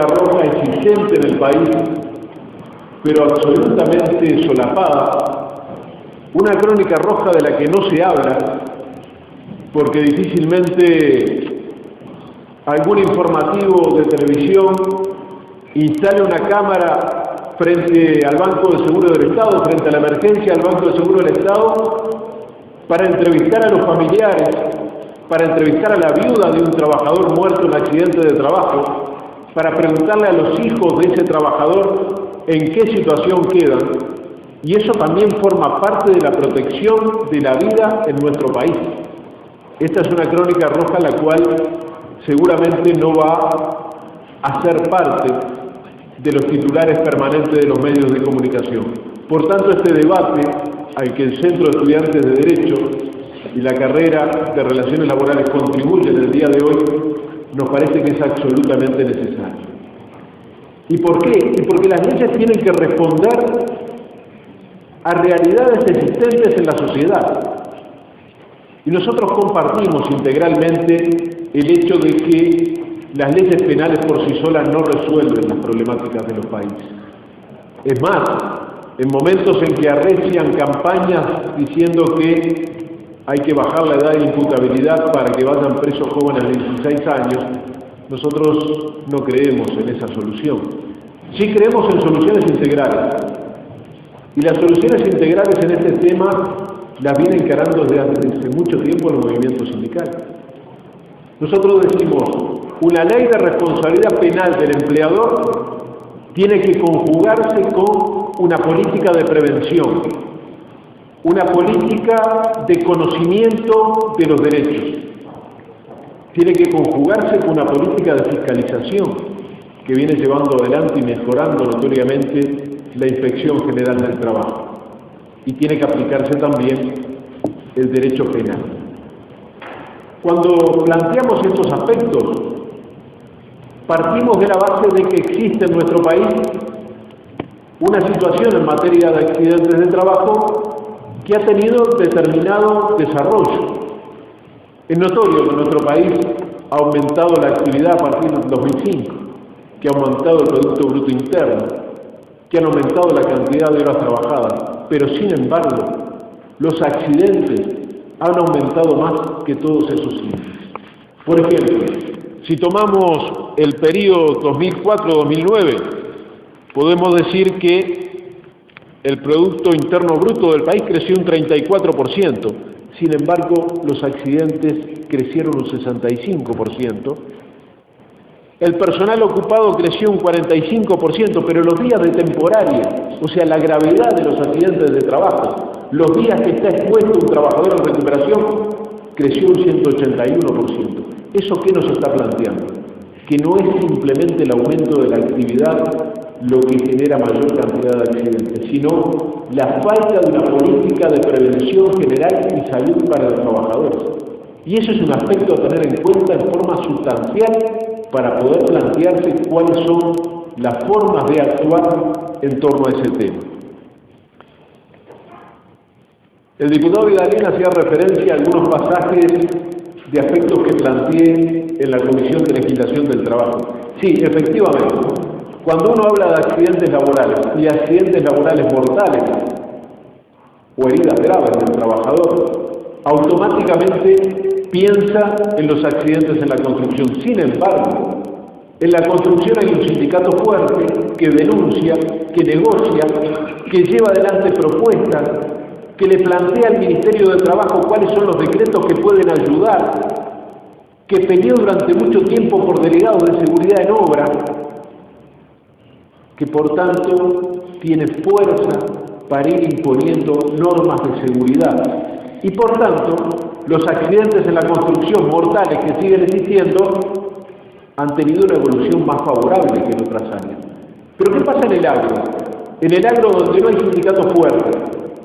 roja existente en el país, pero absolutamente solapada, una crónica roja de la que no se habla, porque difícilmente algún informativo de televisión instale una cámara frente al Banco de Seguro del Estado, frente a la emergencia del Banco de Seguro del Estado, para entrevistar a los familiares, para entrevistar a la viuda de un trabajador muerto en accidente de trabajo, para preguntarle a los hijos de ese trabajador en qué situación quedan. Y eso también forma parte de la protección de la vida en nuestro país. Esta es una crónica roja la cual seguramente no va a ser parte de los titulares permanentes de los medios de comunicación. Por tanto, este debate al que el Centro de Estudiantes de Derecho y la carrera de Relaciones Laborales contribuyen el día de hoy, nos parece que es absolutamente necesario. ¿Y por qué? Y porque las leyes tienen que responder a realidades existentes en la sociedad. Y nosotros compartimos integralmente el hecho de que las leyes penales por sí solas no resuelven las problemáticas de los países. Es más, en momentos en que arrecian campañas diciendo que hay que bajar la edad de imputabilidad para que vayan presos jóvenes de 16 años, nosotros no creemos en esa solución. Sí creemos en soluciones integrales. Y las soluciones integrales en este tema las viene encarando desde hace mucho tiempo el movimiento sindical. Nosotros decimos, una ley de responsabilidad penal del empleador tiene que conjugarse con una política de prevención, una política de conocimiento de los derechos. Tiene que conjugarse con una política de fiscalización que viene llevando adelante y mejorando notoriamente la Inspección General del Trabajo. Y tiene que aplicarse también el derecho penal. Cuando planteamos estos aspectos, partimos de la base de que existe en nuestro país una situación en materia de accidentes de trabajo que ha tenido determinado desarrollo. Es notorio que en nuestro país ha aumentado la actividad a partir del 2005, que ha aumentado el Producto Bruto Interno, que han aumentado la cantidad de horas trabajadas, pero sin embargo, los accidentes han aumentado más que todos esos índices. Por ejemplo, si tomamos el periodo 2004-2009, podemos decir que el Producto Interno Bruto del país creció un 34%, sin embargo, los accidentes crecieron un 65%, el personal ocupado creció un 45%, pero los días de temporaria, o sea, la gravedad de los accidentes de trabajo, los días que está expuesto un trabajador en recuperación, creció un 181%. ¿Eso qué nos está planteando? Que no es simplemente el aumento de la actividad lo que genera mayor cantidad de accidentes, sino la falta de una política de prevención general y salud para los trabajadores. Y eso es un aspecto a tener en cuenta en forma sustancial para poder plantearse cuáles son las formas de actuar en torno a ese tema. El diputado Vidalín hacía referencia a algunos pasajes de aspectos que planteé en la Comisión de Legislación del Trabajo. Sí, efectivamente, cuando uno habla de accidentes laborales y accidentes laborales mortales o heridas graves del trabajador, automáticamente piensa en los accidentes en la construcción. Sin embargo, en la construcción hay un sindicato fuerte que denuncia, que negocia, que lleva adelante propuestas, que le plantea al Ministerio de Trabajo cuáles son los decretos que pueden ayudar, que peleó durante mucho tiempo por delegados de seguridad en obra, que por tanto tiene fuerza para ir imponiendo normas de seguridad. Y por tanto, los accidentes en la construcción mortales que siguen existiendo han tenido una evolución más favorable que en otras áreas. Pero ¿qué pasa en el agro? En el agro donde no hay sindicato fuerte,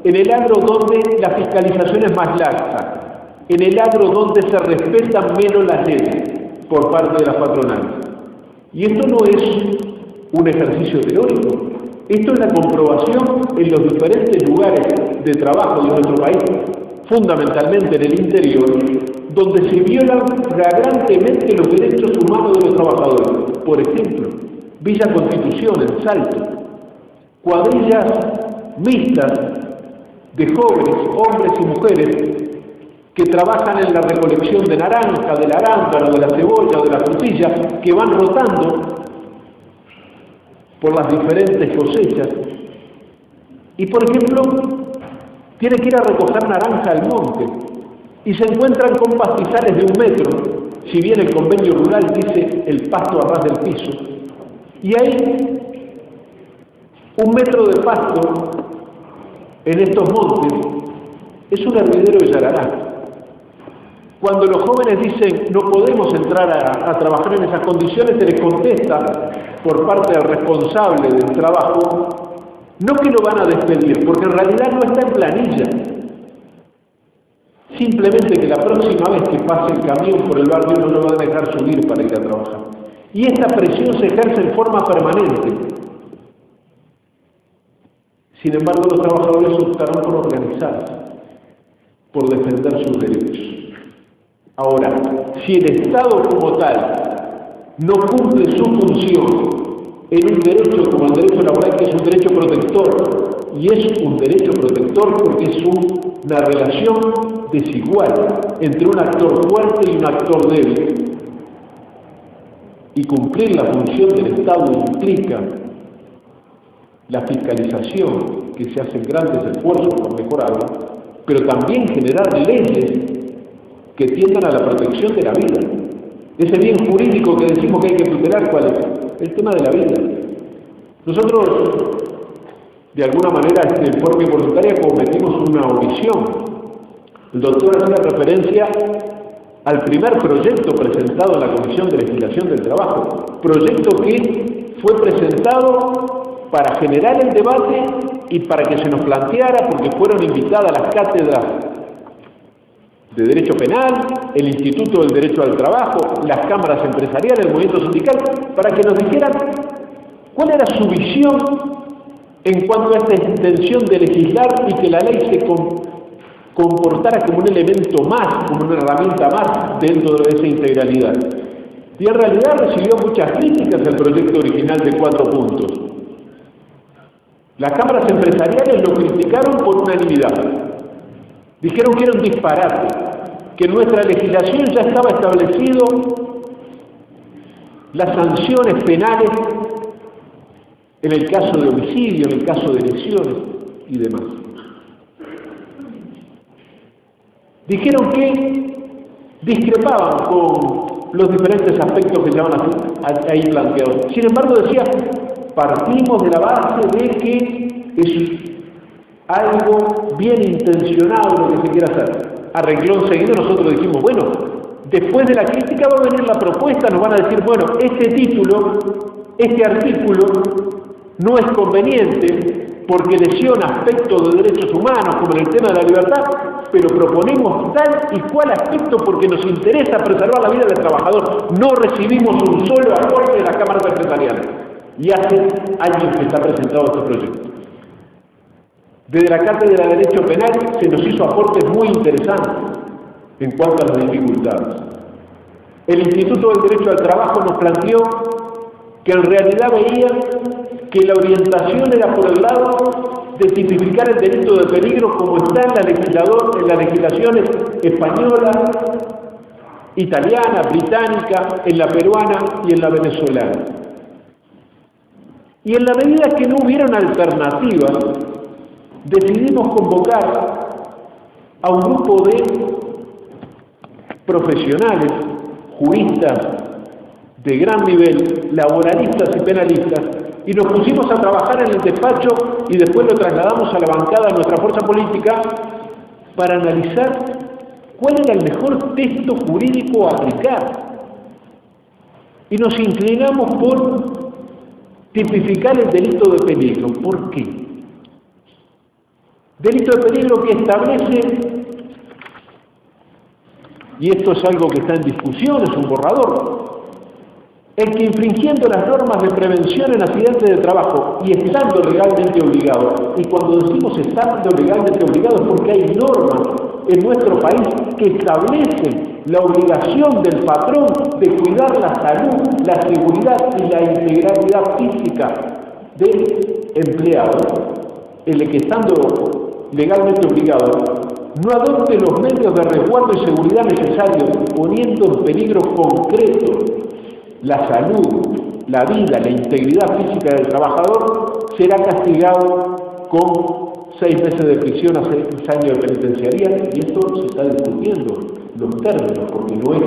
en el agro donde la fiscalización es más laxa, en el agro donde se respetan menos las leyes por parte de las patronales. Y esto no es un ejercicio teórico, esto es la comprobación en los diferentes lugares de trabajo de nuestro país, fundamentalmente en el interior, donde se violan flagrantemente los derechos humanos de los trabajadores. Por ejemplo, Villa Constitución, en Salto, cuadrillas mixtas de jóvenes, hombres y mujeres, que trabajan en la recolección de naranja, del arándano, de la cebolla o de la frutilla, que van rotando por las diferentes cosechas. Y por ejemplo, tienen que ir a recoger naranja al monte y se encuentran con pastizales de 1 metro, si bien el convenio rural dice el pasto a ras del piso, y hay 1 metro de pasto en estos montes, es un hervidero de yarará. Cuando los jóvenes dicen no podemos entrar a trabajar en esas condiciones, se les contesta por parte del responsable del trabajo, no que lo van a despedir, porque en realidad no está en planilla. Simplemente que la próxima vez que pase el camión por el barrio no lo van a dejar subir para ir a trabajar. Y esta presión se ejerce en forma permanente. Sin embargo, los trabajadores optaron por organizarse, por defender sus derechos. Ahora, si el Estado como tal no cumple su función en un derecho como el derecho laboral, que es un derecho protector, y es un derecho protector porque es una relación desigual entre un actor fuerte y un actor débil, y cumplir la función del Estado implica la fiscalización, que se hacen grandes esfuerzos por mejorarla, pero también generar leyes que tiendan a la protección de la vida. Ese bien jurídico que decimos que hay que tutelar, ¿cuál es? El tema de la vida. Nosotros, de alguna manera, en forma involuntaria, cometimos una omisión. El doctor hacía referencia al primer proyecto presentado en la Comisión de Legislación del Trabajo, proyecto que fue presentado para generar el debate y para que se nos planteara, porque fueron invitadas las cátedras de Derecho Penal, el Instituto del Derecho al Trabajo, las cámaras empresariales, el movimiento sindical, para que nos dijeran cuál era su visión en cuanto a esta intención de legislar y que la ley se comportara como un elemento más, como una herramienta más dentro de esa integralidad. Y en realidad recibió muchas críticas el proyecto original de 4 puntos. Las cámaras empresariales lo criticaron por unanimidad. Dijeron que era un disparate, que en nuestra legislación ya estaba establecido las sanciones penales en el caso de homicidio, en el caso de lesiones y demás. Dijeron que discrepaban con los diferentes aspectos que estaban ahí planteados. Sin embargo, decía, partimos de la base de que es algo bien intencionado lo que se quiere hacer. A renglón seguido nosotros dijimos, bueno, después de la crítica va a venir la propuesta, nos van a decir, bueno, este título, este artículo no es conveniente porque lesiona aspectos de derechos humanos, como en el tema de la libertad, pero proponemos tal y cual aspecto porque nos interesa preservar la vida del trabajador. No recibimos un solo aporte de las cámaras empresariales. Y hace años que está presentado este proyecto. Desde la Cátedra de Derecho Penal se nos hizo aportes muy interesantes en cuanto a las dificultades. El Instituto del Derecho al Trabajo nos planteó que en realidad veía que la orientación era por el lado de tipificar el delito de peligro como está en las legislaciones española, italiana, británica, en la peruana y en la venezolana. Y en la medida que no hubieran alternativas, decidimos convocar a un grupo de profesionales, juristas de gran nivel, laboralistas y penalistas, y nos pusimos a trabajar en el despacho y después lo trasladamos a la bancada de nuestra fuerza política para analizar cuál era el mejor texto jurídico a aplicar. Y nos inclinamos por tipificar el delito de peligro. ¿Por qué? Delito de peligro que establece, y esto es algo que está en discusión, es un borrador, el que infringiendo las normas de prevención en accidentes de trabajo y estando legalmente obligado, y cuando decimos estando legalmente obligado es porque hay normas en nuestro país que establecen la obligación del patrón de cuidar la salud, la seguridad y la integridad integridad física del empleado, el que estando legalmente obligado no adopte los medios de resguardo y seguridad necesarios, poniendo en peligro concreto la salud, la vida, la integridad física del trabajador, será castigado con 6 meses de prisión a 6 años de penitenciaría, y esto se está discutiendo, los términos, porque no es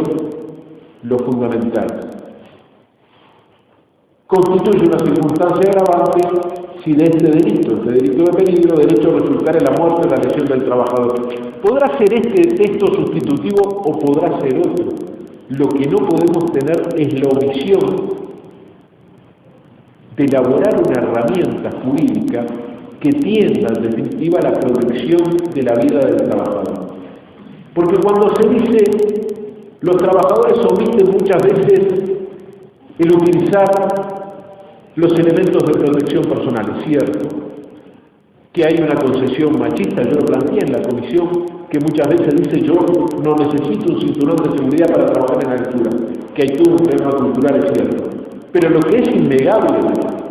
lo fundamental. Constituye una circunstancia agravante si de este delito de peligro, derecho resultar en la muerte o la lesión del trabajador. Podrá ser este texto sustitutivo o podrá ser otro. Lo que no podemos tener es la omisión de elaborar una herramienta jurídica que tienda, en definitiva, a la protección de la vida del trabajador. Porque cuando se dice, los trabajadores omiten muchas veces el utilizar los elementos de protección personal. Es cierto que hay una concesión machista, yo lo planteé en la comisión, que muchas veces dice yo no necesito un cinturón de seguridad para trabajar en la altura, que hay todo un problema cultural, es cierto. Pero lo que es innegable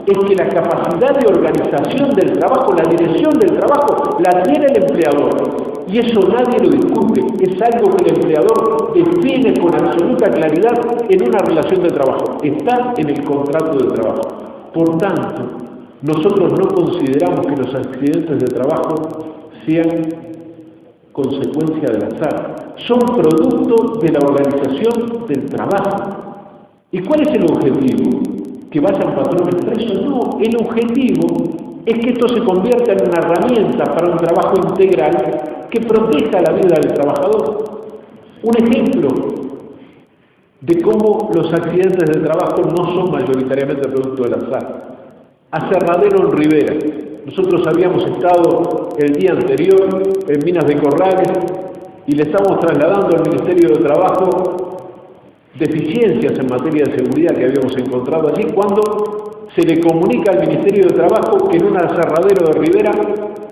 es que la capacidad de organización del trabajo, la dirección del trabajo, la tiene el empleador. Y eso nadie lo discute, es algo que el empleador define con absoluta claridad en una relación de trabajo. Está en el contrato de trabajo. Por tanto, nosotros no consideramos que los accidentes de trabajo sean consecuencia del azar. Son producto de la organización del trabajo. ¿Y cuál es el objetivo? ¿Que vayan patrones presos? No, el objetivo es que esto se convierta en una herramienta para un trabajo integral que proteja la vida del trabajador. Un ejemplo de cómo los accidentes de trabajo no son mayoritariamente producto del azar. Aserradero en Rivera. Nosotros habíamos estado el día anterior en Minas de Corrales y le estábamos trasladando al Ministerio de Trabajo deficiencias en materia de seguridad que habíamos encontrado allí, cuando se le comunica al Ministerio de Trabajo que en un aserradero de Rivera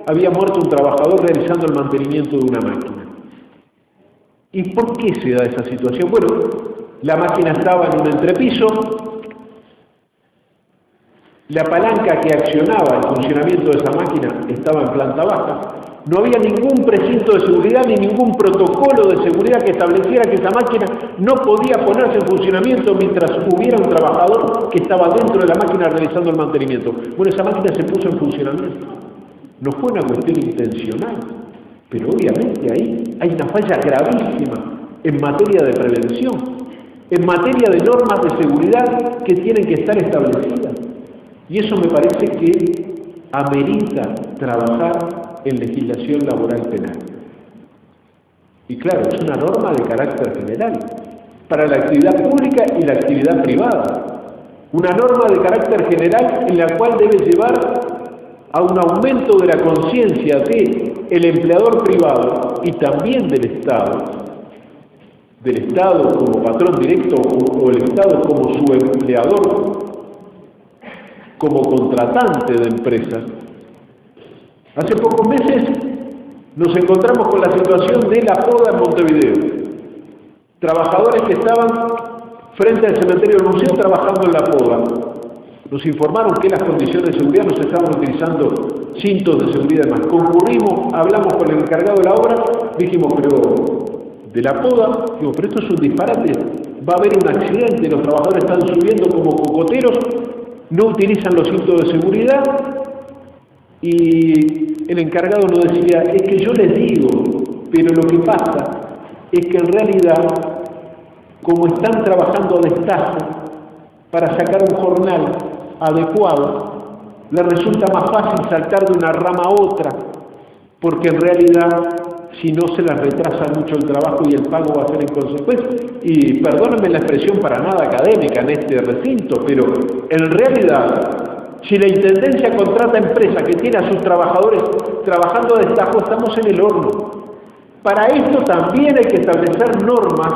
había muerto un trabajador realizando el mantenimiento de una máquina. ¿Y por qué se da esa situación? Bueno, la máquina estaba en un entrepiso, la palanca que accionaba el funcionamiento de esa máquina estaba en planta baja, no había ningún precinto de seguridad ni ningún protocolo de seguridad que estableciera que esa máquina no podía ponerse en funcionamiento mientras hubiera un trabajador que estaba dentro de la máquina realizando el mantenimiento. Bueno, esa máquina se puso en funcionamiento. No fue una cuestión intencional, pero obviamente ahí hay una falla gravísima en materia de prevención, en materia de normas de seguridad que tienen que estar establecidas. Y eso me parece que amerita trabajar en legislación laboral penal. Y claro, es una norma de carácter general para la actividad pública y la actividad privada. Una norma de carácter general en la cual debe llevar a un aumento de la conciencia del empleador privado y también del Estado como patrón directo o el Estado como su empleador, como contratante de empresas. Hace pocos meses nos encontramos con la situación de la poda en Montevideo. Trabajadores que estaban frente al cementerio del museo trabajando en la poda. Nos informaron que las condiciones de seguridad no se estaban utilizando cintos de seguridad y demás. Concurrimos, hablamos con el encargado de la obra, dijimos, pero de la poda, digo, pero esto es un disparate, va a haber un accidente, los trabajadores están subiendo como cocoteros, no utilizan los cintos de seguridad. Y el encargado nos decía, es que yo les digo, pero lo que pasa es que en realidad, como están trabajando a destajo para sacar un jornal adecuado, les resulta más fácil saltar de una rama a otra, porque en realidad, si no, se les retrasa mucho el trabajo y el pago va a ser en consecuencia. Y perdónenme la expresión para nada académica en este recinto, pero en realidad, si la Intendencia contrata empresa que tiene a sus trabajadores trabajando a destajo, estamos en el horno. Para esto también hay que establecer normas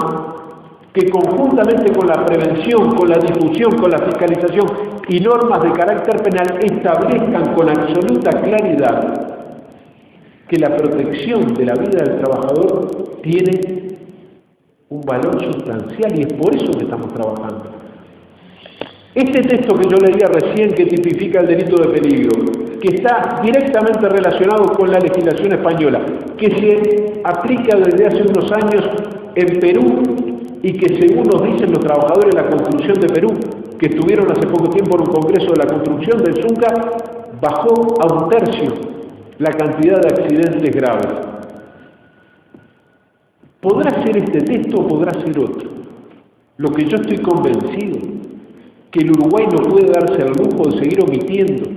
que conjuntamente con la prevención, con la difusión, con la fiscalización y normas de carácter penal establezcan con absoluta claridad que la protección de la vida del trabajador tiene un valor sustancial y es por eso que estamos trabajando. Este texto que yo leía recién, que tipifica el delito de peligro, que está directamente relacionado con la legislación española, que se aplica desde hace unos años en Perú y que según nos dicen los trabajadores de la construcción de Perú, que estuvieron hace poco tiempo en un congreso de la construcción del Zunca, bajó a 1/3 la cantidad de accidentes graves. ¿Podrá ser este texto o podrá ser otro? Lo que yo estoy convencido, que el Uruguay no puede darse el lujo de seguir omitiendo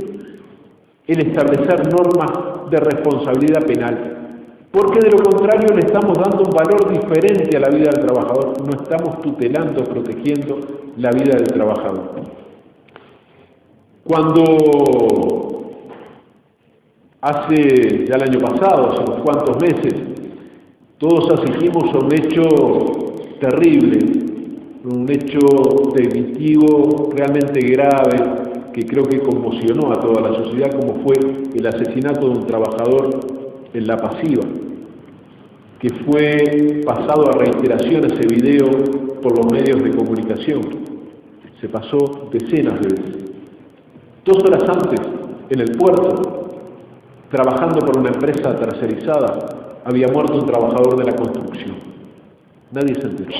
el establecer normas de responsabilidad penal, porque de lo contrario le estamos dando un valor diferente a la vida del trabajador, no estamos tutelando, protegiendo la vida del trabajador. Cuando hace ya el año pasado, hace unos cuantos meses, todos asistimos a un hecho terrible, un hecho delictivo realmente grave que creo que conmocionó a toda la sociedad, como fue el asesinato de un trabajador en La Pasiva, que fue pasado a reiteración ese video por los medios de comunicación. Se pasó decenas de veces. 2 horas antes, en el puerto, trabajando por una empresa tercerizada, había muerto un trabajador de la construcción. Nadie se enteró.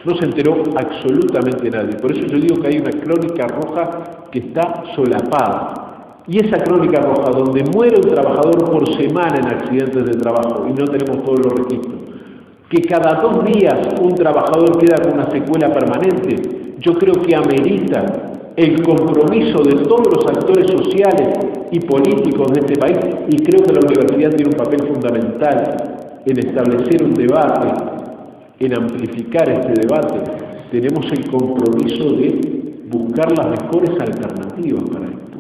No se enteró absolutamente nadie. Por eso yo digo que hay una crónica roja que está solapada. Y esa crónica roja, donde muere un trabajador por semana en accidentes de trabajo, y no tenemos todos los registros, que cada 2 días un trabajador queda con una secuela permanente, yo creo que amerita el compromiso de todos los actores sociales y políticos de este país, y creo que la universidad tiene un papel fundamental en establecer un debate, en amplificar este debate. Tenemos el compromiso de buscar las mejores alternativas para esto.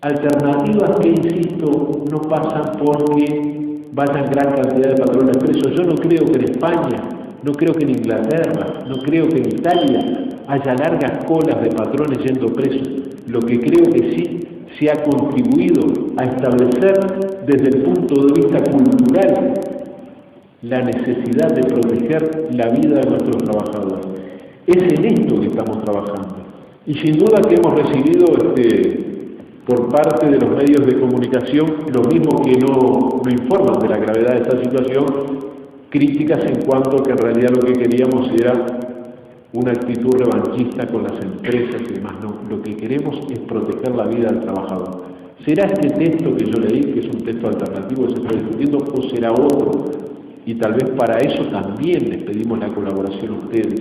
Alternativas que, insisto, no pasan porque vayan gran cantidad de patrones presos. Yo no creo que en España, no creo que en Inglaterra, no creo que en Italia haya largas colas de patrones yendo presos. Lo que creo que sí se ha contribuido a establecer desde el punto de vista cultural la necesidad de proteger la vida de nuestros trabajadores. Es en esto que estamos trabajando. Y sin duda que hemos recibido por parte de los medios de comunicación, los mismos que no informan de la gravedad de esta situación, críticas en cuanto a que en realidad lo que queríamos era una actitud revanchista con las empresas y demás. No, lo que queremos es proteger la vida del trabajador. ¿Será este texto que yo leí, que es un texto alternativo que se está discutiendo, o será otro? Y tal vez para eso también les pedimos la colaboración a ustedes,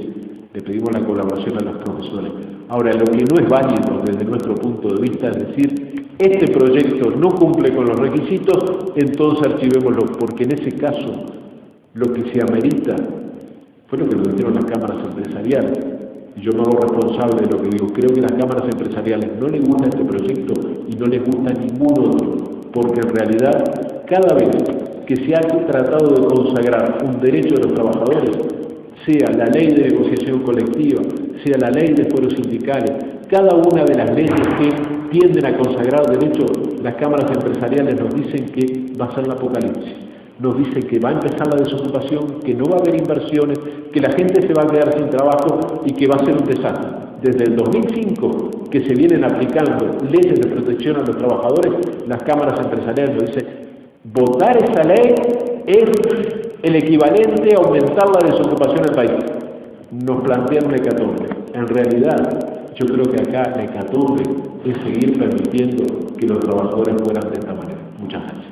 le pedimos la colaboración a los profesores. Ahora, lo que no es válido desde nuestro punto de vista es decir, este proyecto no cumple con los requisitos, entonces archivémoslo, porque en ese caso lo que se amerita fue lo que nos dijeron las cámaras empresariales. Y yo me hago responsable de lo que digo. Creo que a las cámaras empresariales no les gusta este proyecto y no les gusta ningún otro, porque en realidad cada vez que se ha tratado de consagrar un derecho de los trabajadores, sea la ley de negociación colectiva, sea la ley de fueros sindicales, cada una de las leyes que tienden a consagrar derechos, las cámaras empresariales nos dicen que va a ser la apocalipsis. Nos dicen que va a empezar la desocupación, que no va a haber inversiones, que la gente se va a quedar sin trabajo y que va a ser un desastre. Desde el 2005 que se vienen aplicando leyes de protección a los trabajadores, las cámaras empresariales nos dicen votar esa ley es el equivalente a aumentar la desocupación en el país. Nos plantean una hecatombe. En realidad, yo creo que acá la hecatombe es seguir permitiendo que los trabajadores mueran de esta manera. Muchas gracias.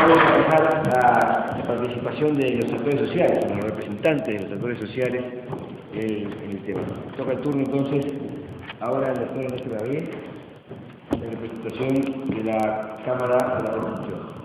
Vamos a pasar a la participación de los actores sociales, los representantes de los actores sociales en el tema. Toca el turno entonces ahora al doctor Ernesto Gabriel, de representación de la Cámara de la Construcción.